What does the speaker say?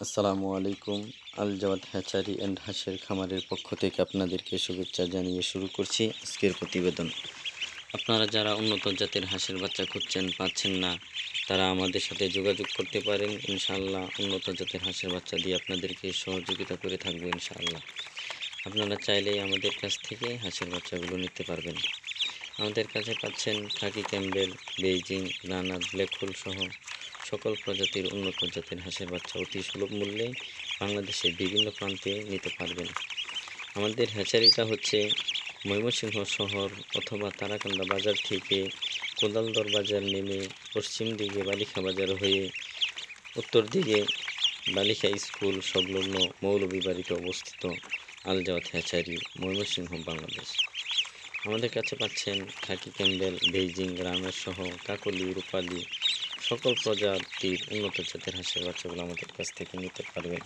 আসসালামু আলাইকুম। আল Javad hatchery and হাঁসের খামারের পক্ষ থেকে আপনাদেরকে শুভেচ্ছা জানিয়ে শুরু করছি আজকের প্রতিবেদন। আপনারা যারা উন্নত জাতের হাঁসের বাচ্চা খুঁজছেন, পাচ্ছেন না, তারা আমাদের সাথে যোগাযোগ করতে পারেন। ইনশাআল্লাহ উন্নত জাতের হাঁসের বাচ্চা দিয়ে আপনাদেরকে সহযোগিতা করে থাকবো ইনশাআল্লাহ। আপনারা চাইলেই আমাদের কাছ থেকে হাঁসের বাচ্চাগুলো নিতে পারবেন। আমাদের কাছে পাচ্ছেন খাকি ক্যাম্বেল, বেইজিং, রানার, ব্ল্যাক হোল সহ সকল প্রজাতির উন্নত জাতের হাঁসের বাচ্চা অতি সুলভ মূল্যে বাংলাদেশের বিভিন্ন প্রান্তে নিতে পারবেন। আমাদের হ্যাচারিটা হচ্ছে ময়মনসিংহ শহর অথবা তারাকান্দা বাজার থেকে কোদালদর বাজার নেমে পশ্চিম দিকে বালিখা বাজার হয়ে উত্তর দিকে বালিখা স্কুল সংলগ্ন মৌলভীবাড়িতে অবস্থিত আল জাওয়াত হ্যাচারি, ময়মনসিংহ, বাংলাদেশ। আমাদের কাছে পাচ্ছেন খাকি ক্যাম্বেল, বেইজিং, রানার সহ কাকলি, রূপালি সকল প্রজাতির উন্নত জাতের হাঁসের বাচ্চাগুলো আমাদের কাছ থেকে নিতে পারবেন।